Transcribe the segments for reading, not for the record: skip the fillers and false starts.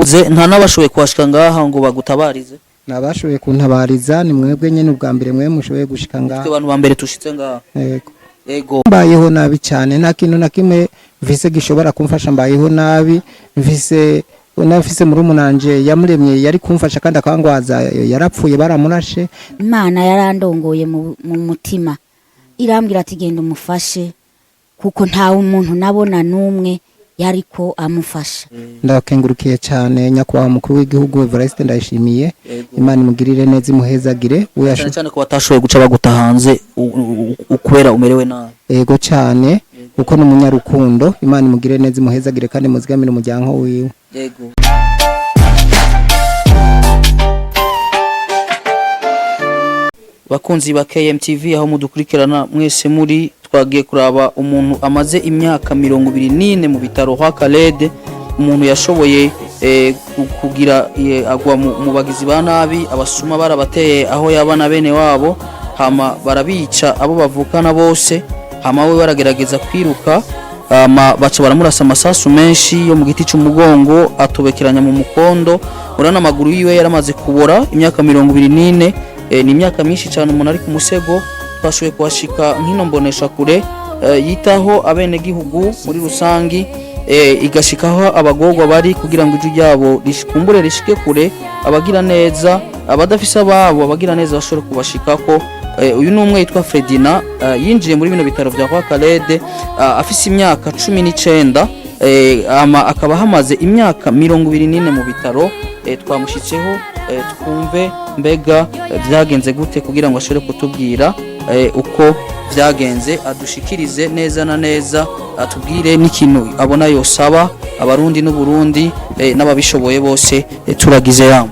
zarabuze nta nabashoboye kwashika ngaha ngo bagutabarize nabashoboye kuntabariza ni mwebwe nyene ubwa mbere mwe mushoboye gushika ngaha twe abantu ba mbere tushitse ngaha ego mbayeho nabi cyane nta kintu na kimwe mvise gishobora kumfasha mbayeho nabi mvise muri umunanje yamuremye yari kumfasha kandi akangwaza yarapfuye baramurashe Imana yarandongoye mu mutima irambwira ati genda umufashe kuko nta umuntu nabona numwe yariko amufasha ndakengurukiye cyane nyakubahwa mukuru w'igihugu Evariste Ndayishimiye Imana imugirire neza imuhezagire cyane ko batashoboye guca baguta hanze ukubera umerewe nabi ego cyane kuko n'umunyarukundo Imana imugirire neza imuhezagire kandi muzigamire umuryango wiwe yego bakunzi ba KMTV aho mudukurikirana mwese muri twagiye kuraba umuntu amaze imyaka 24 mu bitaro kwa Kalede umuntu yashoboye kugira agwa mu bagizi ba nabi abasuma barabateye aho yabana bene wabo hama barabica abo bavukana bose hama we baragerageza kwiruka baca baramurasa amasasu menshi yo mu giti cy'umugongo atobekeranya mu mukondo urana amaguru yiwe yaramaze kubora imyaka 24 ni imyaka myinshi cyane umuntu ari ku musego twashoboye kuhashika nkino mbonesha kure yitaho abene gihugu muri rusangi igashikaho abagogwa bari kugira ngo ijwi ryabo rishikumbure rishike kure abagira neza abadafisa babo abagira neza bashobora kubashikako uyu numwe yitwa Fredina yinjiye muri bino bitaro bya kwa Kalede afise imyaka 19 akaba hamaze imyaka 24 mu bitaro twamushitseho twumve mbega byagenze gute kugira ngo ashobore kutubwira uko byagenze adushikirize neza na neza atubwire n'ikintu abona yosaba abarundi n'uburundi n'ababishoboye bose turagize yamo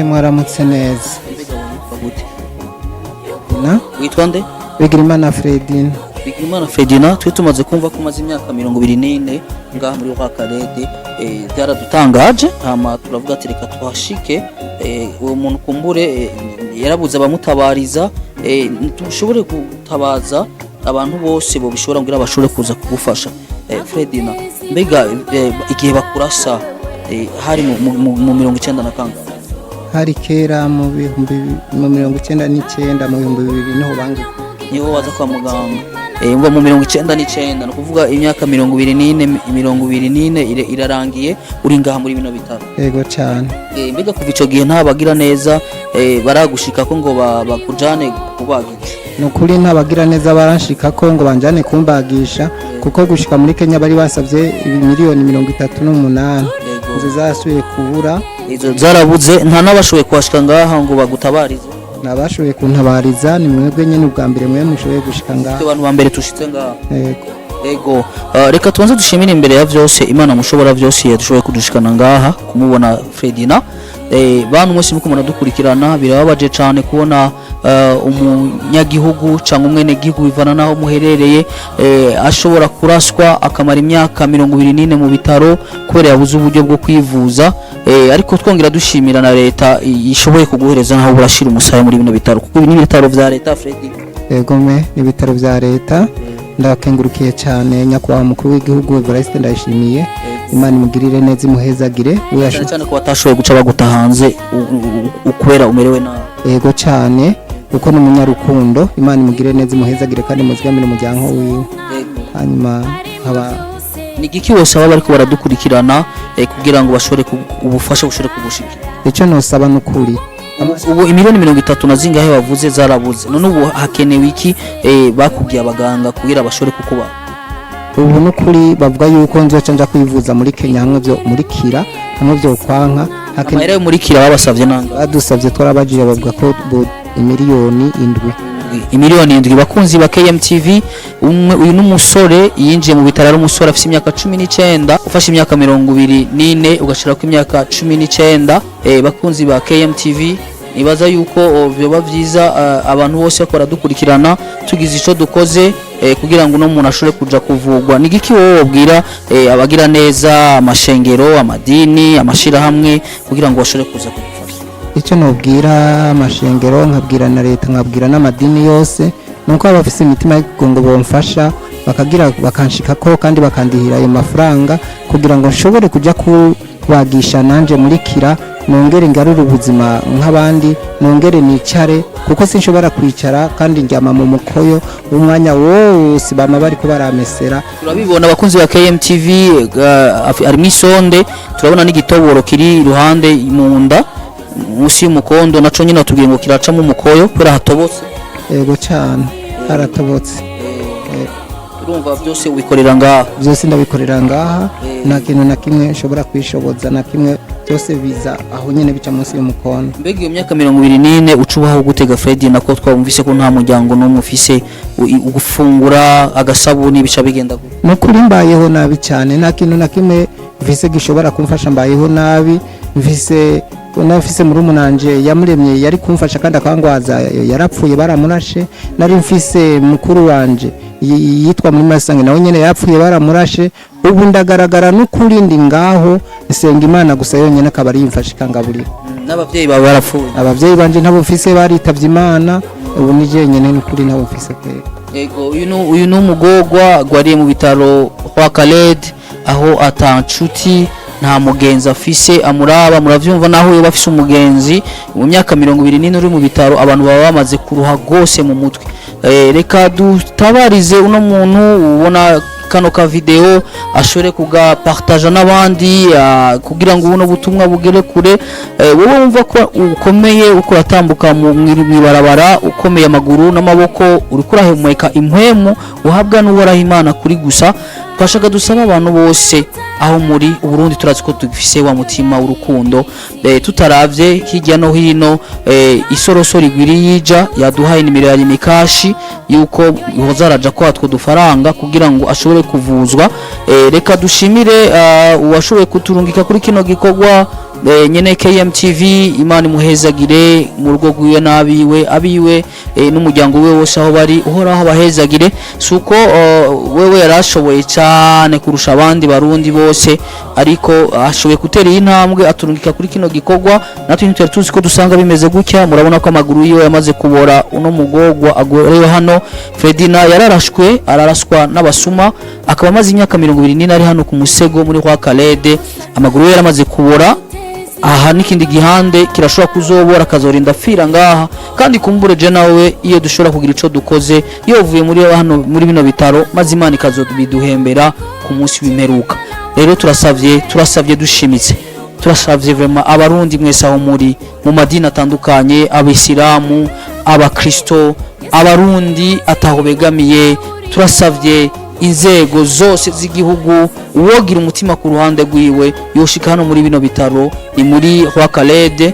mwaramutse neza witwa nde Bigirimana Fredina twe tumaze kumva ko maze imyaka 24 ngaha muri kwa Kalede byaradutangaje hama turavuga ati reka twashike uwo muntu kumbure yarabuze abamutabariza tushobore gutabaza abantu bose bo bishobora kugira bashobore kuza kugufasha Fredina mbega igihe bakurasa hari mu 90 na kanga hari kera mu 99 mu 2000 niho bangi niho waza kwa muganga ngo mu 99 no kuvuga imyaka 24 irarangiye uri ngaha muri bino bitaro yego cyane mbega kuva ico gihe ntabagira neza baragushika ko ngo bakujane kubagisha nukuri ntabagira neza baranshika ko ngo banjane kumbagisha kuko gushika muri Kenya bari basavye miliyoni 38 izo zasuye kubura izo zarabuze nta nabashoboye kwashika ngaha ngo bagutabarize nabashoboye kuntabariza ni mwebwe nyene ubwa mbere mwe mushoboye gushika ngaha abantu ba mbere tushitse ngaha ego reka tubanze dushimira imbere ya vyose Imana mushobora vyose yadushoboye kudushikana ngaha kumubona Fredina bantu mwese muko muradukurikirana birababaje cyane kubona umunyagihugu cyangwa umwene gihugu bivana naho muherereye ashobora kuraswa akamara imyaka 24 mu bitaro kubera yabuze uburyo bwo kwivuza ariko twongera dushimira na leta ishoboye kuguhereza naho burashira umusaye muri bino bitaro kuko ibi ni bitaro vya leta Freddy yego me ni bitaro vya leta ndakengurukiye cyane nyakubahwa mukuru w'igihugu Evariste Ndayishimiye Imana imugirire neza imuhezagire cyane ko batashoboye guca baguta hanze ukubera umerewe nabi yego cyane kuko n'umunyarukundo Imana imugirire neza imuhezagire kandi muzigamire umuryango wiwe hanyuma ni giki wose baba bariko baradukurikirana kugira ngo bashobore ubufasha bushobore kugushikira icyo nosaba n'ukuri ubu imiliyoni 30 na zingahe bavuze zarabuze none ubu hakenewe iki bakubwiye abaganga kugira bashobore kukuba ubu n'ukuri bavuga yuko nzoca nja kwivuza muri Kenya hamwe byo muri Kira hamwe byo kwanka hakenewe muri Kira babasavye nanga badusavye twarabajije bavuga ko imiliyoni 7 bakunzi ba KMTV uyu n'umusore yinjiye mu bitaro ari umusore afite imyaka 19 ufashe imyaka 24 ugashira ku imyaka 19 bakunzi ba KMTV nibaza yuko byoba byiza abantu bose bakora dukurikirana tugize ico dukoze kugira ngo no umuntu ashobore kuja kuvugwa nigiki wowe wobwira abagira neza amashengero amadini amashira hamwe kugira ngo bashobore kuza kugufasha icyo nobwira amashengero nkabwira na leta nkabwira n'amadini yose nuko abafise imitima y'ikugongo bomfasha bakagira bakanshika ko kandi bakandihira ayo mafaranga kugira ngo nshobore kuja wagisha nanje murikira nongere ngarure ubuzima nk'abandi nongere nicare kuko sinshobora kwicara kandi njyama mu mukoyo umwanya wose bama bariko baramesera. Turabibona abakunzi ba KMTV ari mwisonde turabona n'igitoboro kiri iruhande mu nda musi y'umukondo naco nyine atubwiye ngo kiraca mu mukoyo kubera hatobotse. Yego cyane haratobotse. Urumva byose ubikorera ngaha? Byose ndabikorera ngaha nta kintu na kimwe nshobora kwishoboza na kimwe byose biza aho nyene bica munsi y'umukono. Mbega iyo myaka 24 ucubaho gutega Fredy nako twumvise ko nta muryango no mufise ugufungura agasabuni bica bigenda gute? Nukuri mbayeho nabi cyane nta kintu na kimwe mvise gishobora kumfasha mbayeho nabi mvise unafise muri umunanje yamuremye yari kumfasha kandi akangwaza yarapfuye baramurashe nari mfise mukuru wanje yitwa muri Masange nawe nyene yapfuye baramurashe ubu ndagaragara n'ukuri ndi ngaho nsenga Imana gusa yonyene akabari yimfasha kangaburira. N'abavyeyi baba barapfuye? Abavyeyi banje ntabo mfise baritavye Imana ubu ni jenyene n'ukuri ntabo mfise pe. Ego uyu n'umugogwa gwariye mu bitaro kwa Khaled aho atancuti nta mugenzi afise amuraba muravyumva naho yo bafise umugenzi mu myaka 24 uri mu bitaro abantu baba bamaze kuruha gose mu mutwe. Reka dutabarize uno muntu ubona kano ka video ashore kuga partage n'abandi kugira ngo ubuno butumwa bugere kure. Wowe wumva ko ukomeye uko ratambuka mu barabara ukomeye amaguru n'amaboko uri kurahumeka impwemu uhabwa n'uwaraho Imana kuri gusa. Twashaka dusaba abantu bose aho muri Burundi turazi ko tugifise wa mutima urukundo tutaravye hirya no hino isorosoro igwiri yija yaduhaye nimero ya Mikashi yuko hozaraja ko atwo dufaranga kugira ngo ashobore kuvuzwa. Reka dushimire uwashoboye kuturungika kuri kino gikorwa nyene KMTV Imana muhezagire mu rugo gwiwe abiwe n'umuryango we wose aho bari uhoraho abahezagire suko wewe yarashoboye cyane kurusha abandi barundi bose ariko ashoboye gutera intambwe aturungika kuri kino gikorwa natwe ntitari tuzi ko dusanga bimeze gutya. Murabona ko amaguru yiwe yamaze kubora uno mugogwa agorewe hano Fredy yararashwe araraswa n'abasuma akaba amaze imyaka 24 ari hano ku musego muri kwa Khaled amaguru ye yaramaze kubora. Aha nikindi gihande kirashobora kuzobora kazorinda fira ngaha kandi kumbure je nawe iyo dushobora kugira ico dukoze iyo uvuye muri hano muri bino bitaro maze Imana ikazobiduhembera ku munsi w'imperuka. Rero turasavye dushimitse turasavye vraiment abarundi mwese aho muri mu madini atandukanye abisilamu abakristo abarundi ataho begamiye turasavye inzego zose z'igihugu uwogira umutima ku ruhande rwiwe yoshika hano muri bino bitaro ni muri Roi Khaled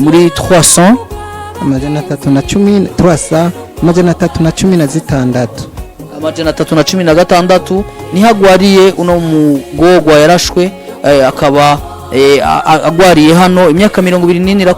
muri 300 amajana 310 amajana 316 amajana 316 nihagwariye uno mugogwa yarashwe akaba agwariye hano imyaka 24